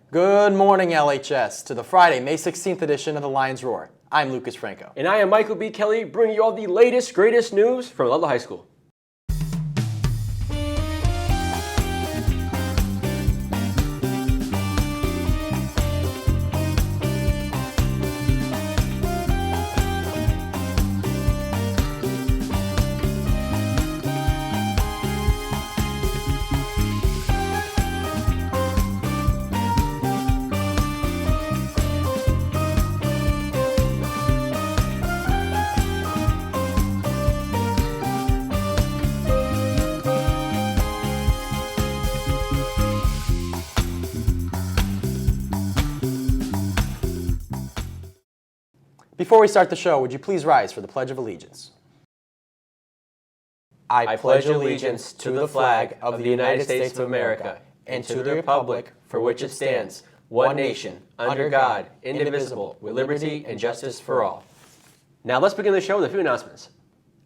Good morning, LHS, to the Friday, May 16th edition of the Lions Roar. I'm Lucas Franco. And I am Michael B. Kelly, bringing you all the latest, greatest news from Ludlow High School. Before we start the show, would you please rise for the Pledge of Allegiance? I pledge allegiance to the flag of the United States of America and to the republic for which it stands, one nation, under God, indivisible, with liberty and justice for all. Now let's begin the show with a few announcements.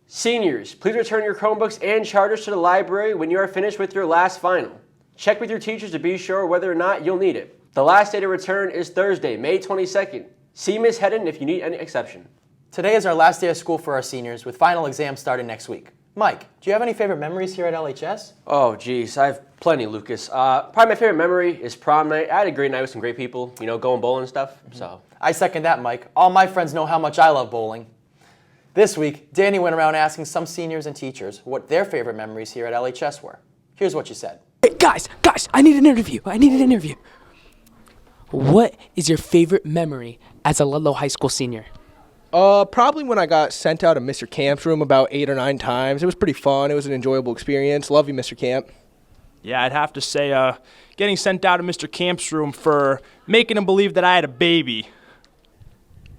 Seniors, please return your Chromebooks and chargers to the library when you are finished with your last final. Check with your teachers to be sure whether or not you'll need it. The last day to return is Thursday, May 22nd. See Ms. Hedden if you need any exception. Today is our last day of school for our seniors, with final exams starting next week. Mike, do you have any favorite memories here at LHS? Oh, geez, I have plenty, Lucas. Probably my favorite memory is prom night. I had a great night with some great people, going bowling and stuff, so. I second that, Mike. All my friends know how much I love bowling. This week, Danny went around asking some seniors and teachers what their favorite memories here at LHS were. Here's what she said. Hey, guys, I need an interview. What is your favorite memory as a Ludlow High School senior? Probably when I got sent out of Mr. Camp's room about 8 or 9 times. It was pretty fun. It was an enjoyable experience. Love you, Mr. Camp. Yeah, I'd have to say getting sent out of Mr. Camp's room for making him believe that I had a baby.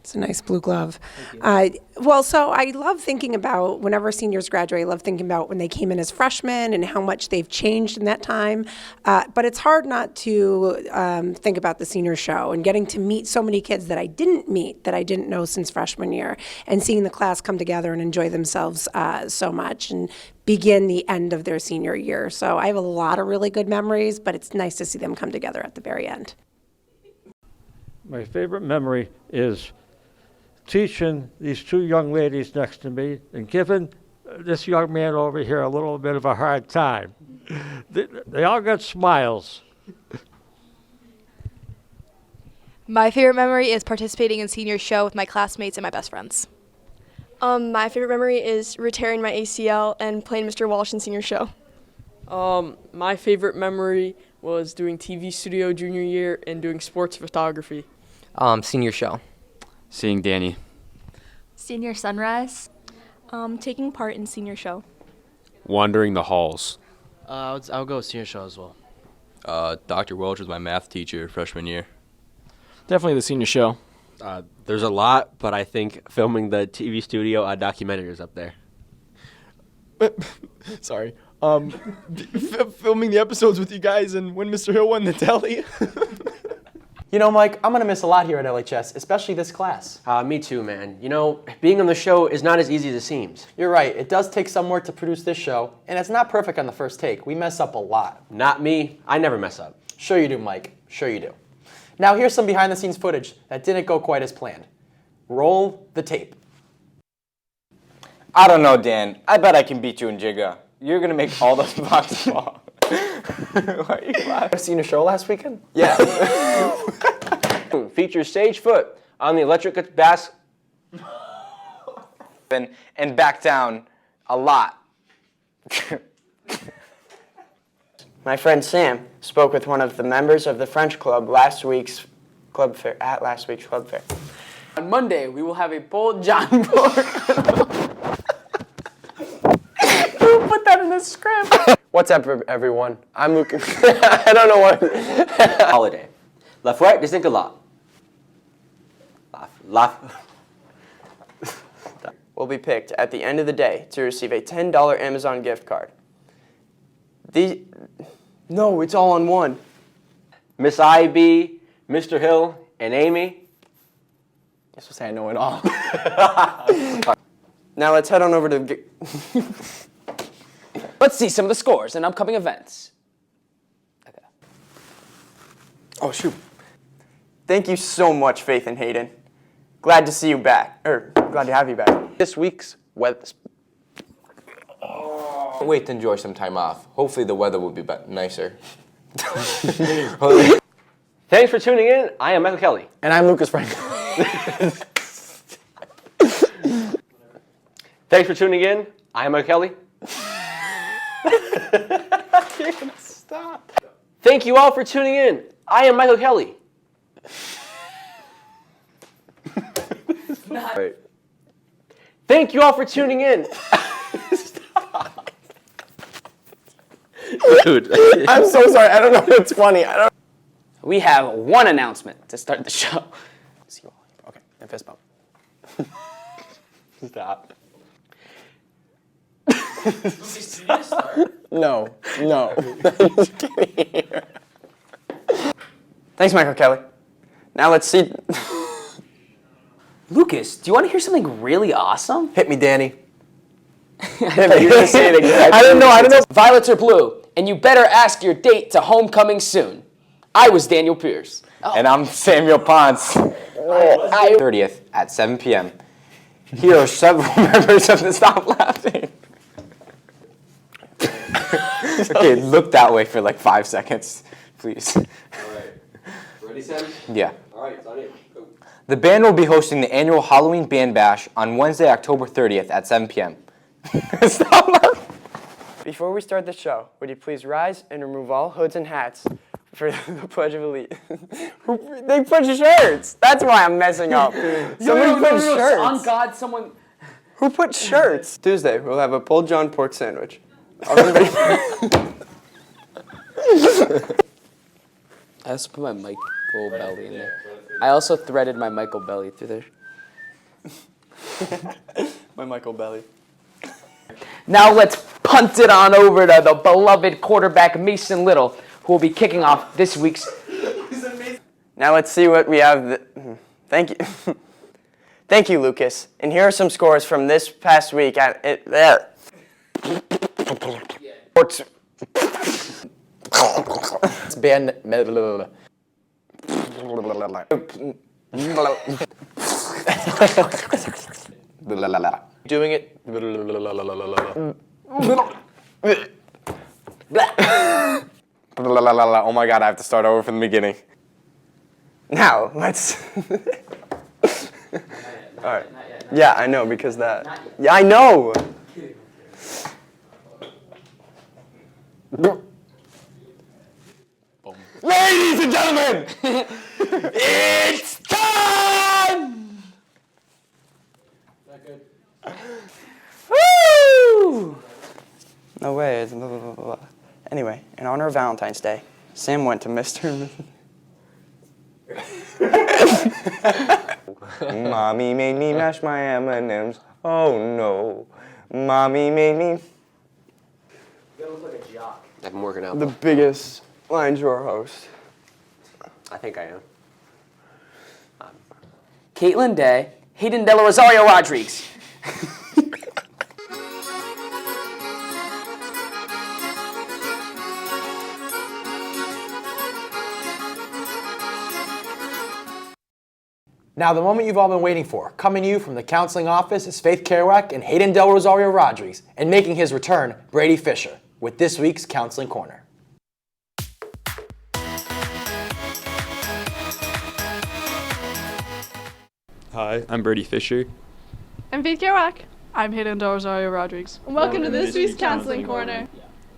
It's a nice blue glove. So I love thinking about whenever seniors graduate, I love thinking about when they came in as freshmen and how much they've changed in that time. But it's hard not to think about the senior show and getting to meet so many kids that I didn't meet, that I didn't know since freshman year, and seeing the class come together and enjoy themselves so much and begin the end of their senior year. So I have a lot of really good memories, but it's nice to see them come together at the very end. My favorite memory is teaching these 2 young ladies next to me and giving this young man over here a little bit of a hard time. They all got smiles. My favorite memory is participating in senior show with my classmates and my best friends. My favorite memory is tearing my ACL and playing Mr. Walsh in senior show. My favorite memory was doing TV studio junior year and doing sports photography. Senior show. Seeing Danny. Senior sunrise. Taking part in senior show. Wandering the halls. I'll go with senior show as well. Dr. Welch was my math teacher freshman year. Definitely the senior show. There's a lot, but I think filming the TV studio documentary is up there. Sorry. Filming the episodes with you guys and when Mr. Hill won the telly. You know, Mike, I'm going to miss a lot here at LHS, especially this class. Me too, man. Being on the show is not as easy as it seems. You're right. It does take some work to produce this show, and it's not perfect on the first take. We mess up a lot. Not me. I never mess up. Sure you do, Mike. Sure you do. Now here's some behind-the-scenes footage that didn't go quite as planned. Roll the tape. I don't know, Dan. I bet I can beat you in Jigga. You're going to make all those boxes fall. Why are you laughing? Seen a show last weekend? Yeah. Features Sage Foot on the electric bass. And back down a lot. My friend Sam spoke with one of the members of the French club at last week's club fair. On Monday, we will have a pulled John pork. Who put that in the script? What's up, everyone? I'm Luke. I don't know what. Holiday. La fête de Saint-Nicolas. Will be picked at the end of the day to receive a $10 Amazon gift card. No, it's all on one. Miss IB, Mr. Hill, and Amy. I supposed to say I know it all. Now let's head on over to... Let's see some of the scores and upcoming events. Oh, shoot. Thank you so much, Faith and Hayden. Glad to see you back, glad to have you back. This week's weather. Wait to enjoy some time off. Hopefully the weather will be nicer. Thanks for tuning in. I am Michael Kelly. And I'm Lucas Frank. Thanks for tuning in. I am Michael Kelly. Stop. Thank you all for tuning in. I am Michael Kelly. Right. Thank you all for tuning in. Dude. I'm so sorry. I don't know what's funny. We have one announcement to start the show. Okay, and fist bump. Stop. No. Just kidding. Thanks, Michael Kelly. Now let's see. Lucas, do you want to hear something really awesome? Hit me, Danny. I thought you were going to say it exactly. I don't know. Violets are blue, and you better ask your date to homecoming soon. I was Daniel Pierce. And I'm Samuel Ponce. 30th at 7 p.m. Here are several members of the Stop Laughing. Okay, look that way for like 5 seconds, please. All right. Ready, Sam? Yeah. All right, it's on you. Go. The band will be hosting the annual Halloween Band Bash on Wednesday, October 30th at 7 p.m. Stop laughing. Before we start the show, would you please rise and remove all hoods and hats for the Pledge of Allegiance? They put shirts. That's why I'm messing up. Somebody put shirts. On God, someone... Who put shirts? Tuesday, we'll have a pulled John pork sandwich. I also put my Michael belly in there. I also threaded my Michael belly through there. My Michael belly. Now let's punt it on over to the beloved quarterback Mason Little, who will be kicking off this week's... Now let's see what we have. Thank you. Thank you, Lucas. And here are some scores from this past week at there. It's band. Doing it. Oh my God, I have to start over from the beginning. Now, let's... All right. Yeah, I know, because that... Yeah, I know! Ladies and gentlemen, it's time! Not good. Woo! No way. It's blah, blah, blah, blah. Anyway, in honor of Valentine's Day, Sam went to Mr. Mommy made me mash my M&Ms. Oh no. Mommy made me... You gotta look like a jock. I've been working out. The biggest line drawer host. I think I am. Caitlin Day, Hayden De La Rosario Rodriguez. Now, the moment you've all been waiting for, coming to you from the counseling office is Faith Kerouac and Hayden Del Rosario Rodriguez, and making his return, Brady Fisher, with this week's Counseling Corner. Hi, I'm Brady Fisher. I'm Faith Kerouac. I'm Hayden Del Rosario Rodriguez. Welcome to this week's Counseling Corner.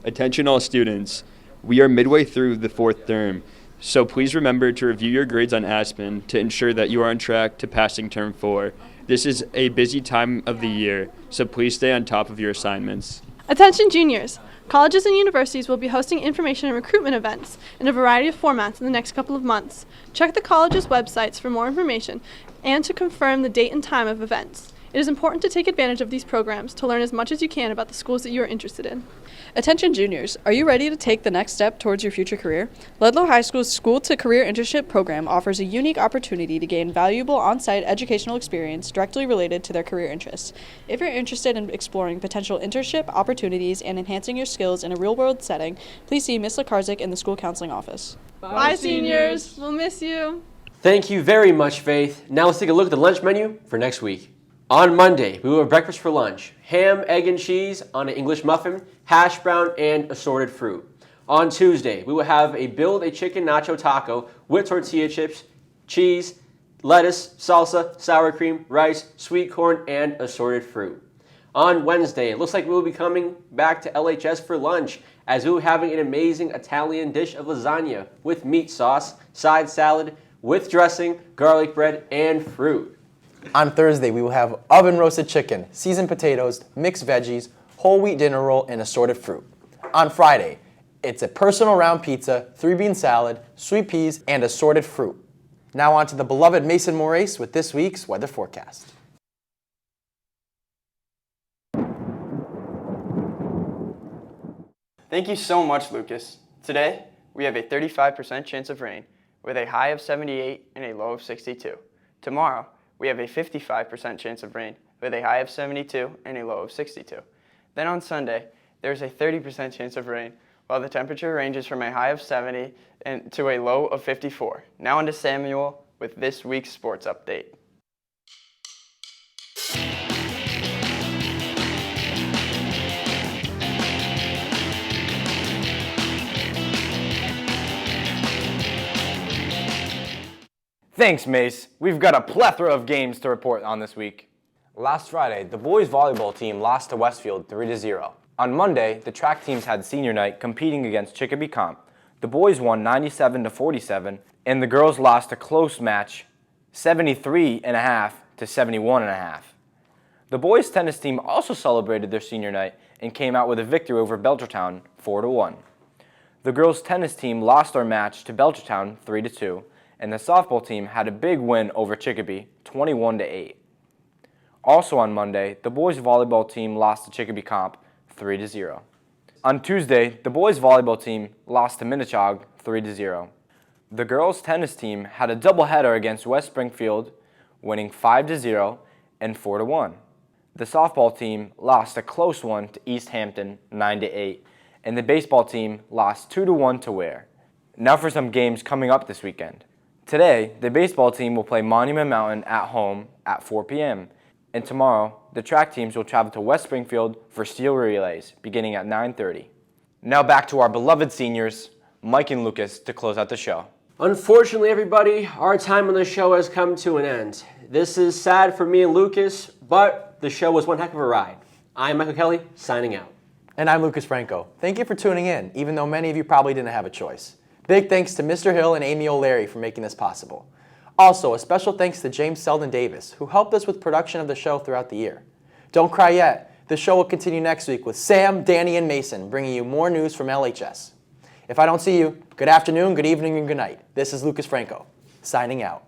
Attention all students. We are midway through the 4th term, so please remember to review your grades on Aspen to ensure that you are on track to passing term 4. This is a busy time of the year, so please stay on top of your assignments. Attention juniors. Colleges and universities will be hosting information and recruitment events in a variety of formats in the next couple of months. Check the college's websites for more information and to confirm the date and time of events. It is important to take advantage of these programs to learn as much as you can about the schools that you are interested in. Attention juniors, are you ready to take the next step towards your future career? Ludlow High School's School to Career Internship program offers a unique opportunity to gain valuable on-site educational experience directly related to their career interests. If you're interested in exploring potential internship opportunities and enhancing your skills in a real-world setting, please see Ms. Lakarzik in the school counseling office. Bye, seniors. We'll miss you. Thank you very much, Faith. Now let's take a look at the lunch menu for next week. On Monday, we will have breakfast for lunch. Ham, egg, and cheese on an English muffin, hash brown, and assorted fruit. On Tuesday, we will have build a chicken nacho taco with tortilla chips, cheese, lettuce, salsa, sour cream, rice, sweet corn, and assorted fruit. On Wednesday, it looks like we will be coming back to LHS for lunch as we will be having an amazing Italian dish of lasagna with meat sauce, side salad, with dressing, garlic bread, and fruit. On Thursday, we will have oven roasted chicken, seasoned potatoes, mixed veggies, whole wheat dinner roll, and assorted fruit. On Friday, it's a personal round pizza, 3-bean salad, sweet peas, and assorted fruit. Now on to the beloved Mason Moraes with this week's weather forecast. Thank you so much, Lucas. Today, we have a 35% chance of rain with a high of 78 and a low of 62. Tomorrow, we have a 55% chance of rain with a high of 72 and a low of 62. Then on Sunday, there's a 30% chance of rain, while the temperature ranges from a high of 70 and to a low of 54. Now on to Samuel with this week's sports update. Thanks, Mace. We've got a plethora of games to report on this week. Last Friday, the boys volleyball team lost to Westfield 3-0. On Monday, the track teams had senior night competing against Chicopee Comp. The boys won 97-47, and the girls lost a close match 73.5 to 71.5. The boys tennis team also celebrated their senior night and came out with a victory over Belchertown 4-1. The girls tennis team lost their match to Belchertown 3-2, and the softball team had a big win over Chicopee 21-8. Also on Monday, the boys volleyball team lost to Chicopee Comp 3-0. On Tuesday, the boys volleyball team lost to Minnechaug 3-0. The girls tennis team had a doubleheader against West Springfield, winning 5-0 and 4-1. The softball team lost a close one to East Hampton 9-8, and the baseball team lost 2-1 to Ware. Now for some games coming up this weekend. Today, the baseball team will play Monument Mountain at home at 4 p.m. And tomorrow, the track teams will travel to West Springfield for steel relays beginning at 9:30. Now back to our beloved seniors, Mike and Lucas, to close out the show. Unfortunately, everybody, our time on the show has come to an end. This is sad for me and Lucas, but the show was one heck of a ride. I'm Michael Kelly, signing out. And I'm Lucas Franco. Thank you for tuning in, even though many of you probably didn't have a choice. Big thanks to Mr. Hill and Amy O'Leary for making this possible. Also, a special thanks to James Selden Davis, who helped us with production of the show throughout the year. Don't cry yet. The show will continue next week with Sam, Danny, and Mason, bringing you more news from LHS. If I don't see you, good afternoon, good evening, and good night. This is Lucas Franco, signing out.